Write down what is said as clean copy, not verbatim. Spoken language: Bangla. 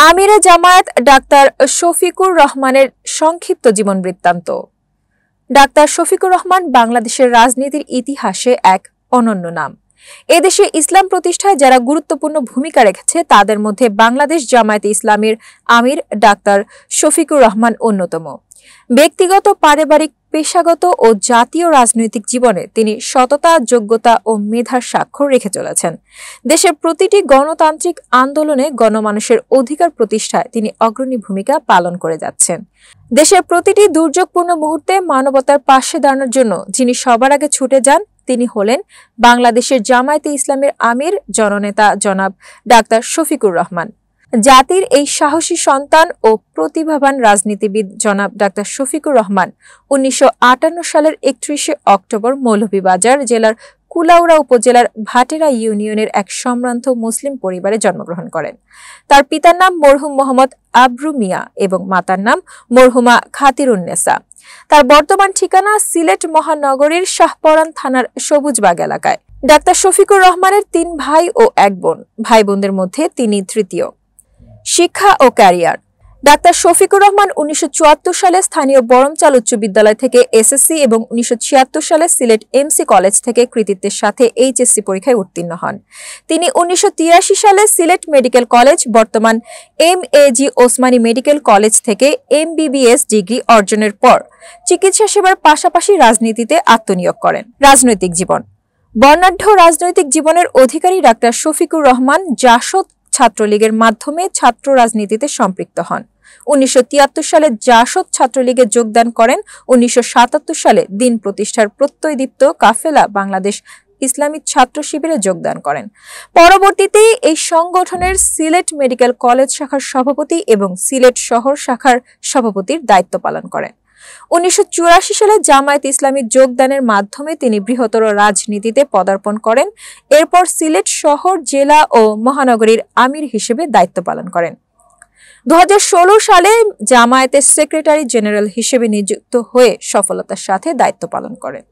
আমিরে জামায়াত ডাক্তার শফিকুর রহমানের সংক্ষিপ্ত জীবন বৃত্তান্ত। ডাক্তার শফিকুর রহমান বাংলাদেশের রাজনীতির ইতিহাসে এক অনন্য নাম। এদেশে ইসলাম প্রতিষ্ঠায় যারা গুরুত্বপূর্ণ ভূমিকা রেখেছে তাদের মধ্যে বাংলাদেশ জামায়াতে ইসলামীর আমির ডাক্তার শফিকুর রহমান অন্যতম। ব্যক্তিগত, পারিবারিক, পেশাগত ও জাতীয় রাজনৈতিক জীবনে তিনি সততা, যোগ্যতা ও মেধার স্বাক্ষর রেখে চলেছেন। দেশের প্রতিটি গণতান্ত্রিক আন্দোলনে গণমানুষের অধিকার প্রতিষ্ঠায় তিনি অগ্রণী ভূমিকা পালন করে যাচ্ছেন। দেশের প্রতিটি দুর্যোগপূর্ণ মুহূর্তে মানবতার পাশে দাঁড়ানোর জন্য যিনি সবার আগে ছুটে যান তিনি হলেন বাংলাদেশের জামায়াতে ইসলামের আমির জননেতা জনাব ডাক্তার শফিকুর রহমান। জাতির এই সাহসী সন্তান ও প্রতিভাবান রাজনীতিবিদ জনাব ডাক্তার শফিকুর রহমান ১৯৫৮ সালের ৩১ অক্টোবর মৌলভীবাজার জেলার কুলাউড়া উপজেলার ভাটেরা ইউনিয়নের এক সম্ভ্রান্ত মুসলিম পরিবারে জন্মগ্রহণ করেন। তার পিতার নাম মরহুম মোহাম্মদ আবরু মিয়া এবং মাতার নাম মরহুমা খাতিরুন্নেসা। তার বর্তমান ঠিকানা সিলেট মহানগরীর শাহপরান থানার সবুজবাগ এলাকায়। ডাক্তার শফিকুর রহমানের ৩ ভাই ও ১ বোন। ভাই বোনদের মধ্যে তিনি তৃতীয়। শিক্ষা ও ক্যারিয়ার। ডাক্তার শফিকুর রহমান ১৯৭৪ সালে স্থানীয় বরমচাল উচ্চ বিদ্যালয় থেকে এসএসসি এবং ১৯৭৬ সালে সিলেট এমসি কলেজ থেকে কৃতিত্বের সাথে এইচএসসি পরীক্ষায় উত্তীর্ণ হন। তিনি ১৯৮৩ সালে সিলেট মেডিকেল কলেজ, বর্তমান এমএজি ওসমানী মেডিকেল কলেজ থেকে এমবিবিএস ডিগ্রি অর্জনের পর চিকিৎসা সেবার পাশাপাশি রাজনীতিতে আত্মনিয়োগ করেন। রাজনৈতিক জীবন। বর্ণাঢ্য রাজনৈতিক জীবনের অধিকারী ডাক্তার শফিকুর রহমান জাসদ ছাত্রলীগের মাধ্যমে ছাত্র রাজনীতিতে সম্পৃক্ত হন। ১৯৭৩ সালে জাসদ ছাত্রলীগে যোগদান করেন। ১৯৭৭ সালে দিন প্রতিষ্ঠার প্রত্যয়দীপ্ত কাফেলা বাংলাদেশ ইসলামী ছাত্র শিবিরে যোগদান করেন। পরবর্তীতে এই সংগঠনের সিলেট মেডিকেল কলেজ শাখার সভাপতি এবং সিলেট শহর শাখার সভাপতির দায়িত্ব পালন করেন। ১৯৮৪ সালে জামায়াতে ইসলামী যোগদানের মাধ্যমে তিনি বৃহত্তর রাজনীতিতে পদার্পণ করেন। এরপর সিলেট শহর, জেলা ও মহানগরীর আমির হিসেবে দায়িত্ব পালন করেন। ২০১৬ সালে জামায়াতের সেক্রেটারি জেনারেল হিসেবে নিযুক্ত হয়ে সফলতার সাথে দায়িত্ব পালন করেন।